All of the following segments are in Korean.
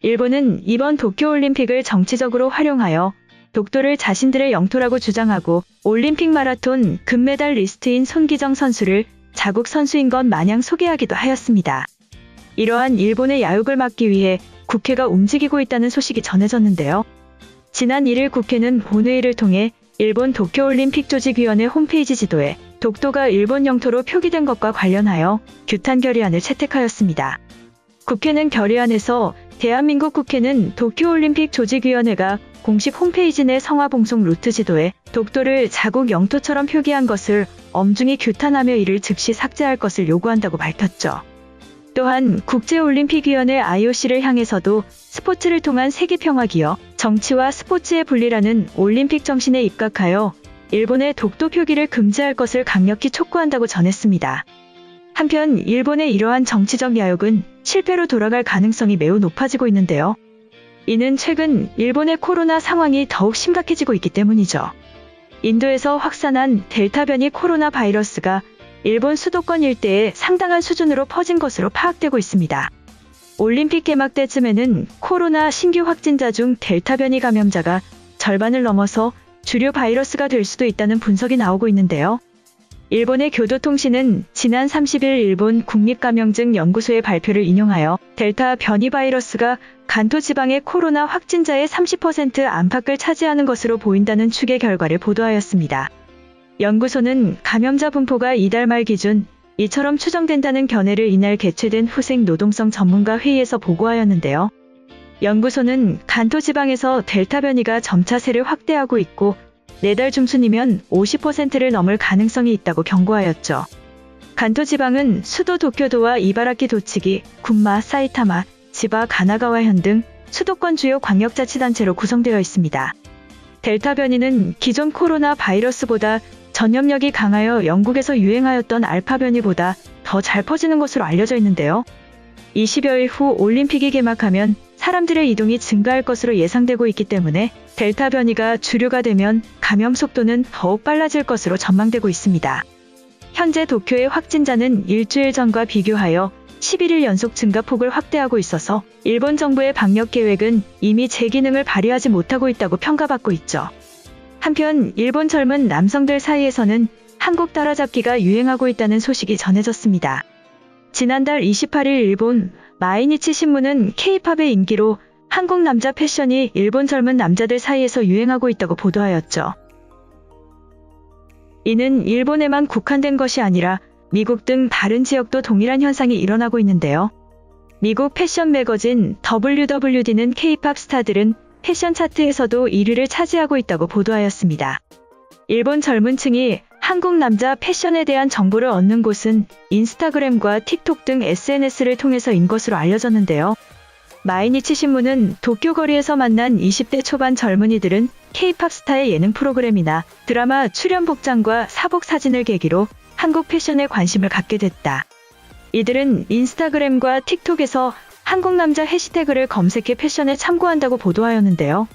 일본은 이번 도쿄올림픽을 정치적으로 활용하여 독도를 자신들의 영토라고 주장하고 올림픽 마라톤 금메달 리스트인 손기정 선수를 자국 선수인 것 마냥 소개하기도 하였습니다. 이러한 일본의 야욕을 막기 위해 국회가 움직이고 있다는 소식이 전해졌는데요. 지난 1일 국회는 본회의를 통해 일본 도쿄올림픽 조직위원회 홈페이지 지도에 독도가 일본 영토로 표기된 것과 관련하여 규탄 결의안을 채택하였습니다. 국회는 결의안에서 대한민국 국회는 도쿄올림픽 조직위원회가 공식 홈페이지 내 성화봉송 루트 지도에 독도를 자국 영토처럼 표기한 것을 엄중히 규탄하며 이를 즉시 삭제할 것을 요구한다고 밝혔죠. 또한 국제올림픽위원회 IOC를 향해서도 스포츠를 통한 세계평화 기여, 정치와 스포츠의 분리라는 올림픽 정신에 입각하여 일본의 독도 표기를 금지할 것을 강력히 촉구한다고 전했습니다. 한편 일본의 이러한 정치적 야욕은 실패로 돌아갈 가능성이 매우 높아지고 있는데요. 이는 최근 일본의 코로나 상황이 더욱 심각해지고 있기 때문이죠. 인도에서 확산한 델타 변이 코로나 바이러스가 일본 수도권 일대에 상당한 수준으로 퍼진 것으로 파악되고 있습니다. 올림픽 개막 때쯤에는 코로나 신규 확진자 중 델타 변이 감염자가 절반을 넘어서 주류 바이러스가 될 수도 있다는 분석이 나오고 있는데요. 일본의 교도통신은 지난 30일 일본 국립감염증연구소의 발표를 인용하여 델타 변이 바이러스가 간토 지방의 코로나 확진자의 30% 안팎을 차지하는 것으로 보인다는 추계 결과를 보도하였습니다. 연구소는 감염자 분포가 이달 말 기준 이처럼 추정된다는 견해를 이날 개최된 후생 노동성 전문가 회의에서 보고하였는데요. 연구소는 간토 지방에서 델타 변이가 점차 세를 확대하고 있고 내달 중순이면 50%를 넘을 가능성이 있다고 경고하였죠. 간토 지방은 수도 도쿄도와 이바라키 도치기, 군마, 사이타마, 지바, 가나가와현 등 수도권 주요 광역자치단체로 구성되어 있습니다. 델타 변이는 기존 코로나 바이러스보다 전염력이 강하여 영국에서 유행하였던 알파 변이보다 더 잘 퍼지는 것으로 알려져 있는데요. 20여일 후 올림픽이 개막하면 사람들의 이동이 증가할 것으로 예상되고 있기 때문에 델타 변이가 주류가 되면 감염 속도는 더욱 빨라질 것으로 전망되고 있습니다. 현재 도쿄의 확진자는 일주일 전과 비교하여 11일 연속 증가폭을 확대하고 있어서 일본 정부의 방역 계획은 이미 제 기능을 발휘하지 못하고 있다고 평가받고 있죠. 한편 일본 젊은 남성들 사이에서는 한국 따라잡기가 유행하고 있다는 소식이 전해졌습니다. 지난달 28일 일본 마이니치 신문은 K-팝의 인기로 한국 남자 패션이 일본 젊은 남자들 사이에서 유행하고 있다고 보도하였죠. 이는 일본에만 국한된 것이 아니라 미국 등 다른 지역도 동일한 현상이 일어나고 있는데요. 미국 패션 매거진 WWD는 K-팝 스타들은 패션 차트에서도 1위를 차지하고 있다고 보도하였습니다. 일본 젊은 층이 한국 남자 패션에 대한 정보를 얻는 곳은 인스타그램과 틱톡 등 SNS를 통해서인 것으로 알려졌는데요. 마이니치 신문은 도쿄 거리에서 만난 20대 초반 젊은이들은 K-팝 스타의 예능 프로그램이나 드라마 출연 복장과 사복 사진을 계기로 한국 패션에 관심을 갖게 됐다. 이들은 인스타그램과 틱톡에서 한국 남자 해시태그를 검색해 패션에 참고한다고 보도하였는데요.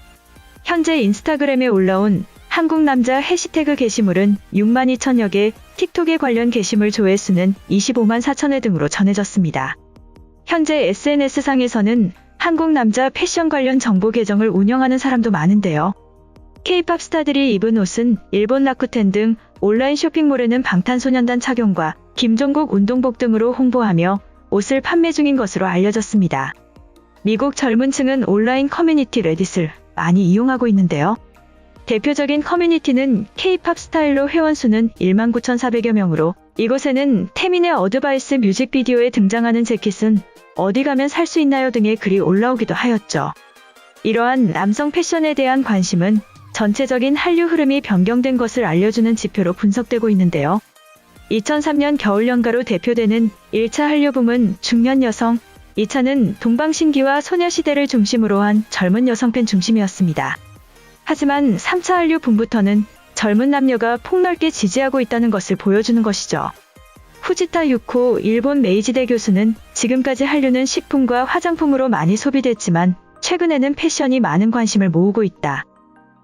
현재 인스타그램에 올라온 한국 남자 해시태그 게시물은 6만 2천여 개, 틱톡에 관련 게시물 조회수는 25만 4천회 등으로 전해졌습니다. 현재 SNS상에서는 한국 남자 패션 관련 정보 계정을 운영하는 사람도 많은데요. K-팝 스타들이 입은 옷은 일본 라쿠텐 등 온라인 쇼핑몰에는 방탄소년단 착용과 김종국 운동복 등으로 홍보하며 옷을 판매 중인 것으로 알려졌습니다. 미국 젊은 층은 온라인 커뮤니티 레딧을 많이 이용하고 있는데요. 대표적인 커뮤니티는 K-팝 스타일로 회원수는 19,400여 명으로 이곳에는 태민의 어드바이스 뮤직비디오에 등장하는 재킷은 어디 가면 살 수 있나요 등의 글이 올라오기도 하였죠. 이러한 남성 패션에 대한 관심은 전체적인 한류 흐름이 변경된 것을 알려주는 지표로 분석되고 있는데요. 2003년 겨울연가로 대표되는 1차 한류 붐은 중년 여성, 2차는 동방신기와 소녀시대를 중심으로 한 젊은 여성 팬 중심이었습니다. 하지만 3차 한류 붐부터는 젊은 남녀가 폭넓게 지지하고 있다는 것을 보여주는 것이죠. 후지타 유코 일본 메이지대 교수는 지금까지 한류는 식품과 화장품으로 많이 소비됐지만 최근에는 패션이 많은 관심을 모으고 있다.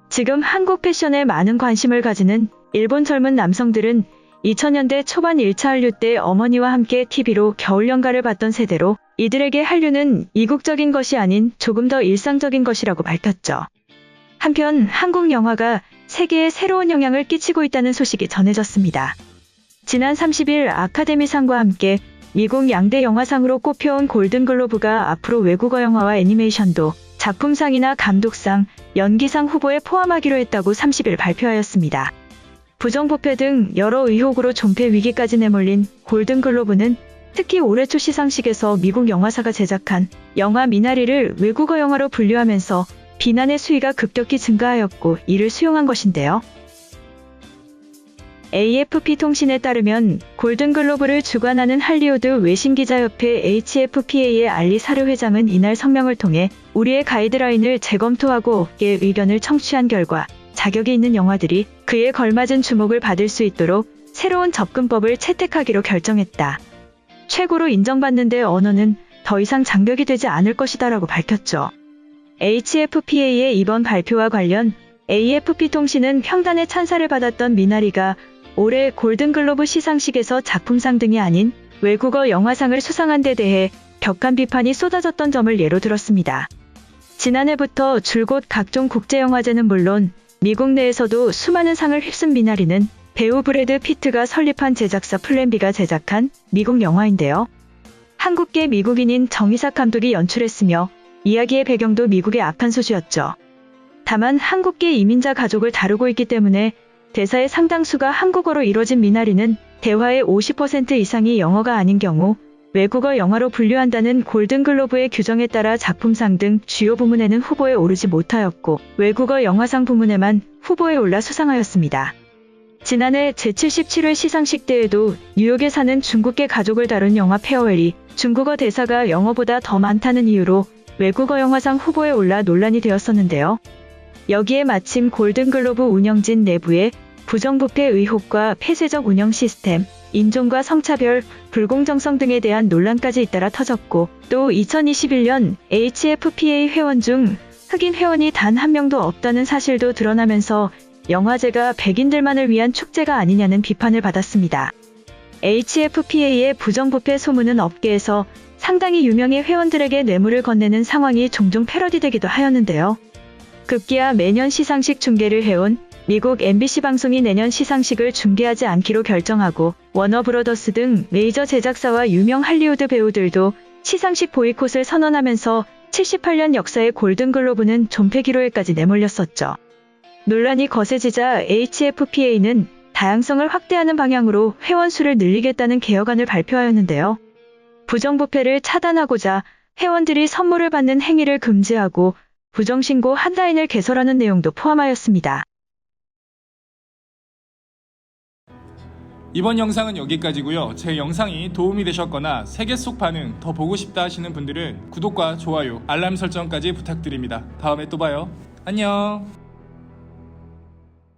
지금 한국 패션에 많은 관심을 가지는 일본 젊은 남성들은 2000년대 초반 1차 한류 때 어머니와 함께 TV로 겨울 연가를 봤던 세대로 이들에게 한류는 이국적인 것이 아닌 조금 더 일상적인 것이라고 밝혔죠. 한편 한국 영화가 세계에 새로운 영향을 끼치고 있다는 소식이 전해졌습니다. 지난 30일 아카데미상과 함께 미국 양대 영화상으로 꼽혀온 골든글로브가 앞으로 외국어 영화와 애니메이션도 작품상이나 감독상, 연기상 후보에 포함하기로 했다고 30일 발표하였습니다. 부정부패 등 여러 의혹으로 존폐 위기까지 내몰린 골든글로브는 특히 올해 초 시상식에서 미국 영화사가 제작한 영화 미나리를 외국어 영화로 분류하면서 비난의 수위가 급격히 증가하였고 이를 수용한 것인데요. AFP 통신에 따르면 골든글로브를 주관하는 할리우드 외신기자협회 HFPA의 알리 사르 회장은 이날 성명을 통해 우리의 가이드라인을 재검토하고 업계의 의견을 청취한 결과 자격이 있는 영화들이 그에 걸맞은 주목을 받을 수 있도록 새로운 접근법을 채택하기로 결정했다. 최고로 인정받는 데 언어는 더 이상 장벽이 되지 않을 것이다라고 밝혔죠. HFPA의 이번 발표와 관련 AFP 통신은 평단의 찬사를 받았던 미나리가 올해 골든글로브 시상식에서 작품상 등이 아닌 외국어 영화상을 수상한 데 대해 격한 비판이 쏟아졌던 점을 예로 들었습니다. 지난해부터 줄곧 각종 국제영화제는 물론 미국 내에서도 수많은 상을 휩쓴 미나리는 배우 브래드 피트가 설립한 제작사 플랜B가 제작한 미국 영화인데요. 한국계 미국인인 정이삭 감독이 연출했으며 이야기의 배경도 미국의 악한 소주였죠. 다만 한국계 이민자 가족을 다루고 있기 때문에 대사의 상당수가 한국어로 이뤄진 미나리는 대화의 50% 이상이 영어가 아닌 경우 외국어 영화로 분류한다는 골든글로브의 규정에 따라 작품상 등 주요 부문에는 후보에 오르지 못하였고 외국어 영화상 부문에만 후보에 올라 수상하였습니다. 지난해 제77회 시상식 때에도 뉴욕에 사는 중국계 가족을 다룬 영화 페어웰이 중국어 대사가 영어보다 더 많다는 이유로 외국어 영화상 후보에 올라 논란이 되었었는데요. 여기에 마침 골든글로브 운영진 내부의 부정부패 의혹과 폐쇄적 운영 시스템, 인종과 성차별, 불공정성 등에 대한 논란까지 잇따라 터졌고 또 2021년 HFPA 회원 중 흑인 회원이 단 한 명도 없다는 사실도 드러나면서 영화제가 백인들만을 위한 축제가 아니냐는 비판을 받았습니다. HFPA의 부정부패 소문은 업계에서 상당히 유명해 회원들에게 뇌물을 건네는 상황이 종종 패러디되기도 하였는데요. 급기야 매년 시상식 중계를 해온 미국 MBC 방송이 내년 시상식을 중계하지 않기로 결정하고 워너브러더스 등 메이저 제작사와 유명 할리우드 배우들도 시상식 보이콧을 선언하면서 78년 역사의 골든글로브는 존폐 기로에까지 내몰렸었죠. 논란이 거세지자 HFPA는 다양성을 확대하는 방향으로 회원 수를 늘리겠다는 개혁안을 발표하였는데요. 부정부패를 차단하고자 회원들이 선물을 받는 행위를 금지하고 부정신고 한라인을 개설하는 내용도 포함하였습니다. 이번 영상은 여기까지고요. 제 영상이 도움이 되셨거나 세계 속 반응 더 보고 싶다 하시는 분들은 구독과 좋아요, 알람 설정까지 부탁드립니다. 다음에 또 봐요. 안녕.